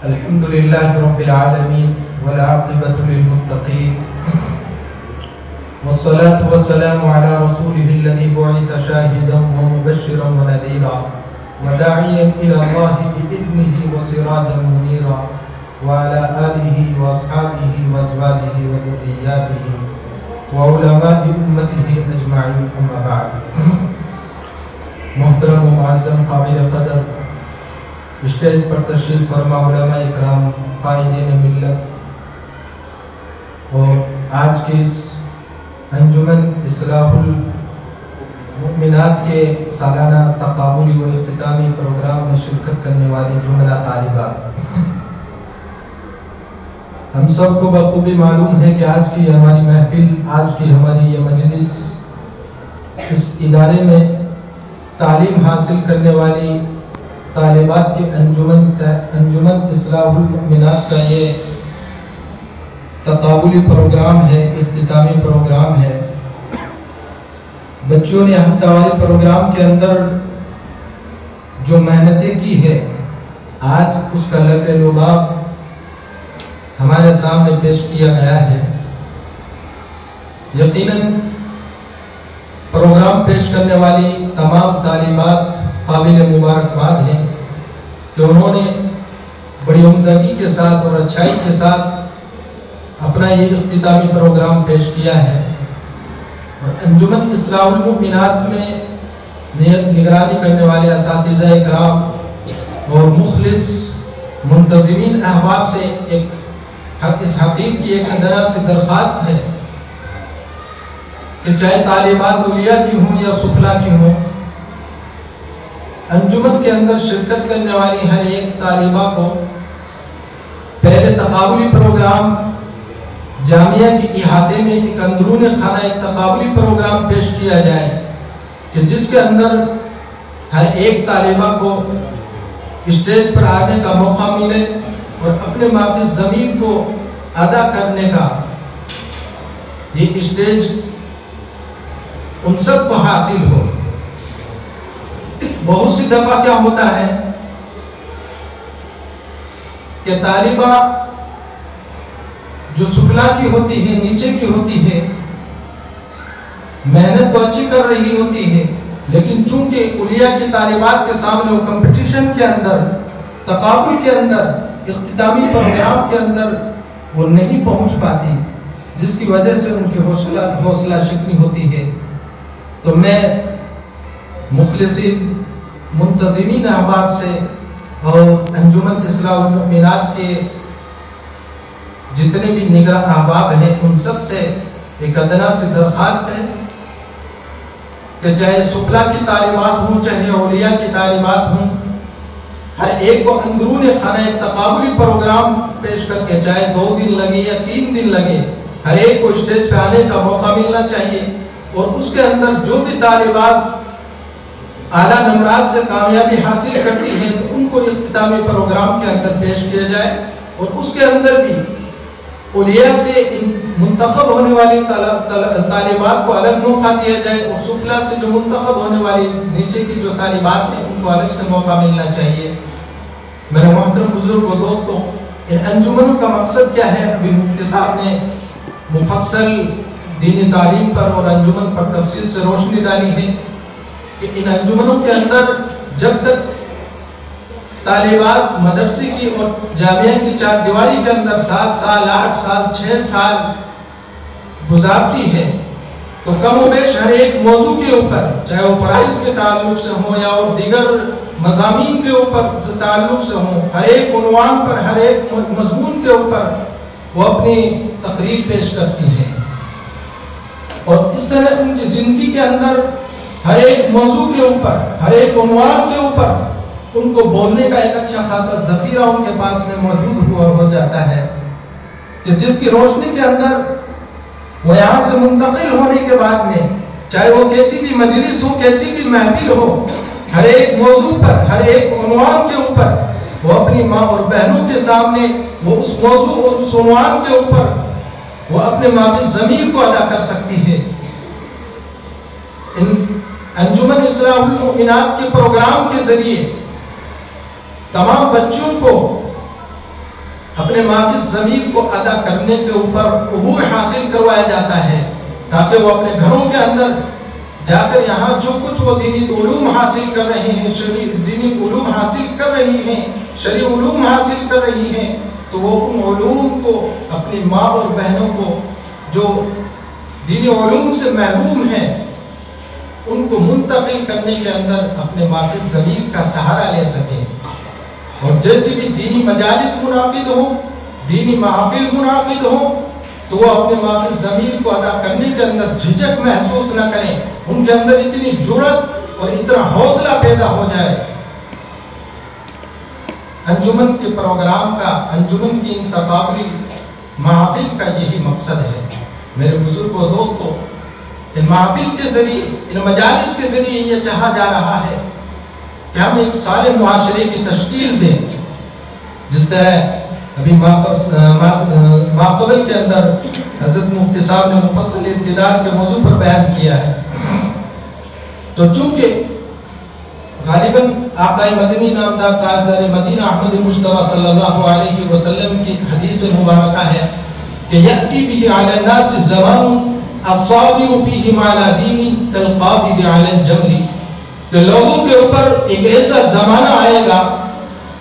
الحمد لله رب العالمين والعاقبة للمتقين والصلاة والسلام على رسوله الذي بعث شاهدا ومبشرا ونذيرا وداعيا إلى الله بإذنه وسراجا منيرا وعلى آله وأصحابه وأزواجه وذرياته وعلماء أمته أجمعين أما بعد. محترم و معظم قابل قدر اسٹیج پر تشریف فرما علماء اکرام، قائدین ملت اور آج کے اس انجمن اصلاح المؤمنات کے سالانہ تقابلی و اختتامی پروگرام میں شرکت کرنے والے جملہ طالبات، ہم سب کو بخوبی معلوم ہے کہ آج کی ہماری محفل، آج کی ہماری یہ مجلس اس ادارے میں تعلیم حاصل کرنے والی طالبات کے انجمن اصلاح المؤمنات کا یہ تقابلی پروگرام ہے، اختتامی پروگرام ہے. بچوں نے ہفتہ واری پروگرام کے اندر جو محنتیں کی ہے، آج اس کا لب لباب ہمارے سامنے پیش کیا گیا ہے. یقیناً پروگرام پیش کرنے والی تمام طالبات قابل مبارکباد ہیں کہ انہوں نے بڑی عمدگی کے ساتھ اور اچھائی کے ساتھ اپنا یہ اختتامی پروگرام پیش کیا ہے. اور انجمن اصلاح المؤمنات میں نگرانی کرنے والے اساتذہ کرام اور مخلص منتظمین احباب سے اس حقیق کی ایک ادنا سی درخواست ہے کہ چاہے طالبات اولیاء کی ہوں یا سفلا کی ہوں، انجمن کے اندر شرکت کرنے والی ہر ایک طالبہ کو پہلے تقابلی پروگرام جامعہ کے احاطے میں ایک اندرون خانہ ایک تقابلی پروگرام پیش کیا جائے کہ جس کے اندر ہر ایک طالبہ کو اسٹیج پر آنے کا موقع ملے اور اپنے مافی ضمیر کو ادا کرنے کا یہ اسٹیج ان سب کو حاصل ہو. بہت سی دفعہ کیا ہوتا ہے کہ طالبہ جو سفلا کی ہوتی ہے، نیچے کی ہوتی ہے، محنت تو اچھی کر رہی ہوتی ہے، لیکن چونکہ اولیاء کی طالبات کے سامنے وہ کمپٹیشن کے اندر، تقابل کے اندر، اختتامی پروگرام کے اندر وہ نہیں پہنچ پاتی، جس کی وجہ سے ان کی حوصلہ شکنی ہوتی ہے. تو میں مخلصین منتظمین احباب سے اور انجمن اصلاح المؤمنات کے جتنے بھی نگراں احباب ہیں ان سب سے ایک ادنا سی درخواست ہے کہ چاہے سفلا کی طالبات ہوں چاہے اولیاء کی طالبات ہوں، ہر ایک کو اندرون خانہ ایک تقابلی پروگرام پیش کر کے، چاہے 2 دن لگے یا 3 دن لگے، ہر ایک کو اسٹیج پہ آنے کا موقع ملنا چاہیے. اور اس کے اندر جو بھی طالبات اعلیٰ نمرات سے کامیابی حاصل کرتی ہیں تو ان کو اختتامی پروگرام کے اندر پیش کیا جائے، اور اس کے اندر بھی اولیاء سے منتخب ہونے والی طالبات کو الگ موقع دیا جائے، اور سفلا سے جو منتخب ہونے والی نیچے کی جو طالبات ہیں ان کو الگ سے موقع ملنا چاہیے. میرے محترم بزرگ و دوستوں، ان انجمنوں کا مقصد کیا ہے؟ ابھی مفتی صاحب نے مفصل دینی تعلیم پر اور انجمن پر تفصیل سے روشنی ڈالی ہے کہ ان انجمنوں کے اندر جب تک طالبات مدرسے کی اور جامعہ کی 4 دیواری کے اندر 7 سال 8 سال 6 سال گزارتی ہے تو کم و بیش ہر ایک موضوع کے اوپر، چاہے وہ فرائض کے تعلق سے ہوں یا اور دیگر مضامین کے اوپر تعلق سے ہوں، ہر ایک عنوان پر، ہر ایک مضمون کے اوپر وہ اپنی تقریر پیش کرتی ہیں. اور اس طرح ان کی زندگی کے اندر ہر ایک موضوع کے اوپر، ہر ایک عنوان کے اوپر ان کو بولنے کا ایک اچھا خاصا ذخیرہ ان کے پاس میں موجود ہو جاتا ہے کہ جس کی روشنی کے اندر وہ یہاں سے منتقل ہونے کے بعد میں، چاہے وہ کیسی بھی مجلس ہو، کیسی بھی محفل ہو، ہر ایک موضوع پر، ہر ایک عنوان کے اوپر وہ اپنی ماں اور بہنوں کے سامنے وہ اس موضوع اور اس عنوان کے اوپر وہ اپنے مافی ضمیر کو ادا کر سکتی ہے. انجمن اصلاح المؤمنات کے پروگرام کے ذریعے تمام بچوں کو اپنے معافی ضمیر کو ادا کرنے کے اوپر عبور حاصل کروایا جاتا ہے، تاکہ وہ اپنے گھروں کے اندر جا کر یہاں جو کچھ وہ دینی علوم حاصل کر رہے ہیں، دینی علوم حاصل کر رہی ہیں، شرعی علوم حاصل کر رہی ہیں، تو وہ ان علوم کو اپنی ماں اور بہنوں کو جو دینی علوم سے محروم ہیں ان کو منتقل کرنے کے اندر اپنے معافی ضمیر کا سہارا لے سکیں۔ اور جیسی بھی دینی مجالس منعقد ہوں، دینی محافل منعقد ہوں، تو وہ اپنے معافی ضمیر کو ادا کرنے کے اندر جھجک محسوس نہ کریں، ان کے اندر اتنی جرأت اور اتنا حوصلہ پیدا ہو جائے۔ انجمن کے پروگرام کا، انجمن کی ان تقابلی محافل کا یہی مقصد ہے۔ میرے بزرگوں دوستوں، ان محافل کے ذریعے، ان مجالس کے ذریعے یہ چاہا جا رہا ہے کہ ہم ایک صالح معاشرے کی تشکیل دیں، جس طرح ابھی ماقبل کے اندر حضرت مفتی صاحب نے مفصل ارتداد کے موضوع پر بیان کیا ہے۔ تو چونکہ غالباً آقا مدنی نامدار تاجدار مدینہ احمد مصطفیٰ صلی اللہ علیہ وسلم کی حدیث مبارکہ ہے کہ یأتی به علی الناس زمان الصابر فیہم علی دین کالقابض علی الجمر، کہ لوگوں کے اوپر ایک ایسا زمانہ آئے گا،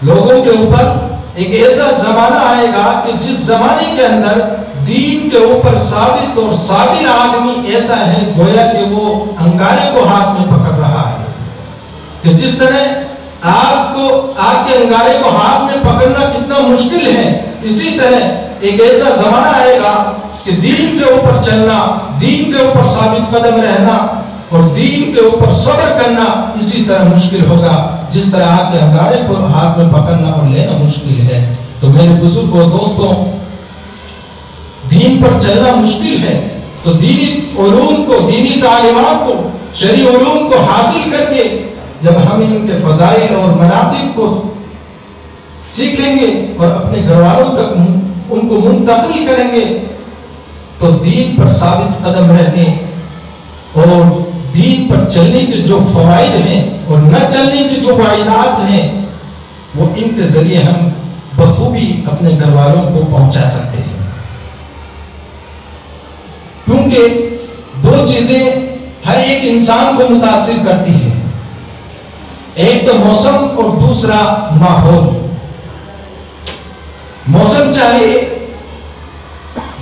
لوگوں کے اوپر ایک ایسا زمانہ آئے گا کہ جس زمانے کے اندر دین کے اوپر ثابت اور صابر آدمی ایسا ہے گویا کہ وہ انگارے کو ہاتھ میں پکڑ رہا ہے، کہ جس طرح آگ کے انگارے کو ہاتھ میں پکڑنا کتنا مشکل ہے، اسی طرح ایک ایسا زمانہ آئے گا کہ دین کے اوپر چلنا، دین کے اوپر ثابت قدم رہنا اور دین کے اوپر صبر کرنا اسی طرح مشکل ہوگا جس طرح آگ کے انگارے کو ہاتھ میں پکڑنا اور لینا مشکل ہے۔ تو میرے بزرگوں دوستوں، دین پر چلنا مشکل ہے، تو دینی علوم کو، دینی تعلیمات کو، شرعی علوم کو حاصل کر کے جب ہم ان کے فضائل اور مناقب کو سیکھیں گے اور اپنے گھر والوں تک ان کو منتقل کریں گے تو دین پر ثابت قدم رہنے اور دین پر چلنے کے جو فوائد ہیں اور نہ چلنے کے جو وعیدات ہیں وہ ان کے ذریعے ہم بخوبی اپنے گھر والوں کو پہنچا سکتے ہیں، کیونکہ دو چیزیں ہر ایک انسان کو متاثر کرتی ہیں، ایک تو موسم اور دوسرا ماحول۔ موسم چاہے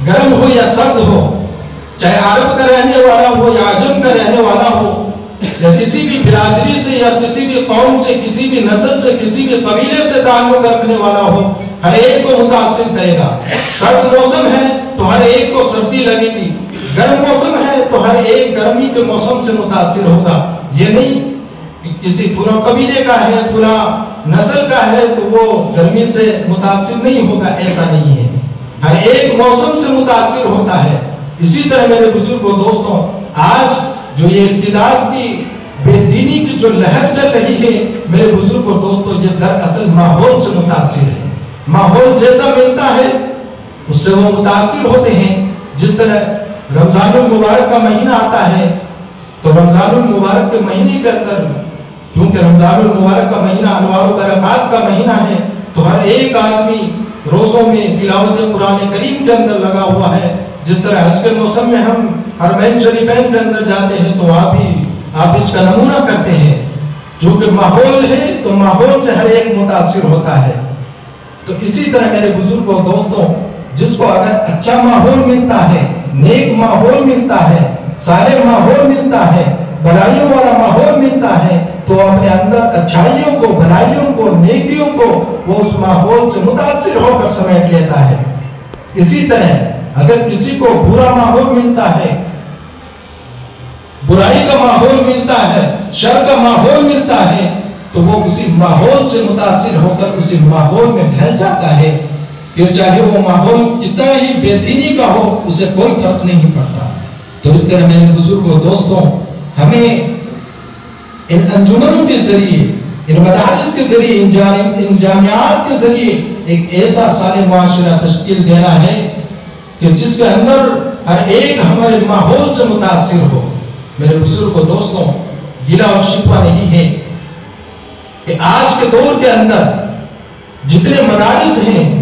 گرم ہو یا سرد ہو، چاہے عرب کا رہنے والا ہو یا عجم کا رہنے والا ہو، یا کسی بھی برادری سے یا کسی بھی قوم سے، کسی بھی نسل سے، کسی بھی قبیلے سے تعلق رکھنے والا ہو، ہر ایک کو متاثر کرے گا۔ سرد موسم ہے تو ہر ایک کو سردی لگے گی، گرم موسم ہے تو ہر ایک گرمی کے موسم سے متاثر ہوگا۔ یہ نہیں کہ کسی فلاں قبیلے کا ہے، فلاں نسل کا ہے تو وہ گرمی سے متاثر نہیں ہوگا، ایسا نہیں ہے، ہر ایک موسم سے متاثر ہوتا ہے۔ اسی طرح میرے بزرگوں دوستوں، آج جو یہ ارتداد کی بے دینی کی جو لہر چل رہی ہے میرے بزرگوں دوستوں، یہ دراصل ماحول سے متاثر ہے۔ ماحول جیسا ملتا ہے اس سے وہ متاثر ہوتے ہیں۔ جس طرح رمضان المبارک کا مہینہ آتا ہے تو رمضان المبارک کے مہینے کے اندر، چونکہ رمضان المبارک کا مہینہ انوار و برکات کا مہینہ ہے، تو ہر ایک آدمی روزوں میں تلاوت قرآن کریم کے اندر لگا ہوا ہے۔ جس طرح حج کے موسم میں ہم حرمین شریفین کے اندر جاتے ہیں تو وہاں بھی آپ اس کا نمونہ کرتے ہیں، چونکہ ماحول ہے تو ماحول سے ہر ایک متاثر ہوتا ہے۔ تو اسی طرح میرے بزرگوں دوستوں، جس کو اگر اچھا ماحول ملتا ہے، نیک ماحول ملتا ہے، صالح ماحول ملتا ہے، بھلائیوں والا ماحول ملتا ہے، تو اپنے اندر اچھائیوں کو، بھلائیوں کو، نیکیوں کو وہ اس ماحول سے متاثر ہو کر سمیٹ لیتا ہے۔ اسی طرح اگر کسی کو برا ماحول ملتا ہے، برائی کا ماحول ملتا ہے، شر کا ماحول ملتا ہے، تو وہ اسی ماحول سے متاثر ہو کر اسی ماحول میں ڈھل جاتا ہے، کہ چاہے وہ ماحول کتنا ہی بے دینی کا ہو اسے کوئی فرق نہیں پڑتا۔ تو اس طرح میرے بزرگوں دوستوں، ہمیں ان انجمنوں کے ذریعے، ان مدارس کے ذریعے، ان جامعات کے ذریعے ایک ایسا صالح معاشرہ تشکیل دینا ہے کہ جس کے اندر ہر ایک ہمارے ماحول سے متاثر ہو۔ میرے بزرگوں دوستوں، گلہ اور شکوہ نہیں ہے کہ آج کے دور کے اندر جتنے مدارس ہیں،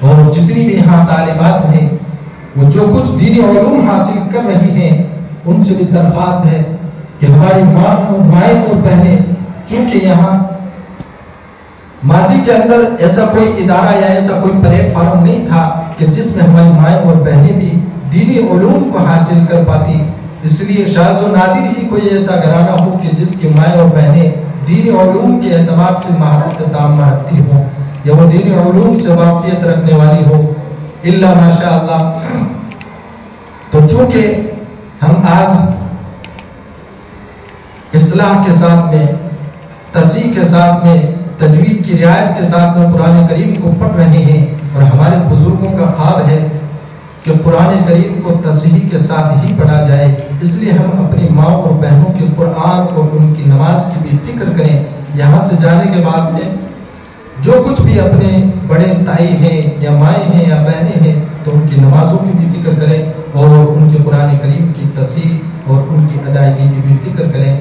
اور جتنی بھی یہاں طالبات ہیں وہ جو کچھ دینی علوم حاصل کر رہی ہیں ان سے بھی درخواست ہے کہ ہماری مائیں اور بہنیں، چونکہ یہاں ماضی کے اندر ایسا کوئی ادارہ یا ایسا کوئی پلیٹ فارم نہیں تھا کہ جس میں ہماری مائیں اور بہنیں بھی دینی علوم کو حاصل کر پاتی، اس لیے شاذ و نادر ہی کوئی ایسا گھرانہ ہو کہ جس کی مائیں اور بہنیں دینی علوم کے اعتماد سے مہارت تام رکھتی ہوں یا وہ دینی علوم سے واقفیت رکھنے والی ہو، الا ماشاء اللہ۔ تو چونکہ ہم آج اصلاح کے ساتھ میں، تصحیح کے ساتھ میں، تجوید کی رعایت کے ساتھ میں قرآن کریم کو پڑھ رہے ہیں، اور ہمارے بزرگوں کا خواب ہے کہ قرآن کریم کو تصحیح کے ساتھ ہی پڑھا جائے، اس لیے ہم اپنی ماں اور بہنوں کے قرآن اور ان کی نماز کی بھی فکر کریں۔ یہاں سے جانے کے بعد میں جو کچھ بھی اپنے بڑے تائی ہیں یا مائیں ہیں یا بہنیں ہیں تو ان کی نمازوں کی بھی فکر کریں اور ان کے قرآن کریم کی تصحیح اور ان کی ادائیگی کی بھی فکر کریں۔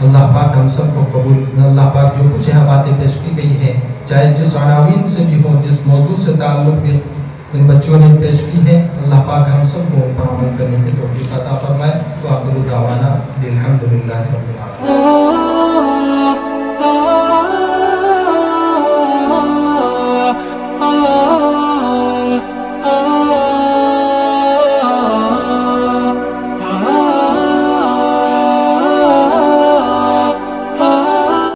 اللہ پاک ہم سب کو قبول۔ اللہ پاک جو کچھ یہاں باتیں پیش کی گئی ہیں، چاہے جس عناوین سے بھی ہوں، جس موضوع سے تعلق بھی ان بچوں نے پیش کی ہے، اللہ پاک ہم سب کو ان پر عمل کرنے کی توفیق عطا فرمائے۔ وآخر دعوانا الحمدللہ رب العالمین۔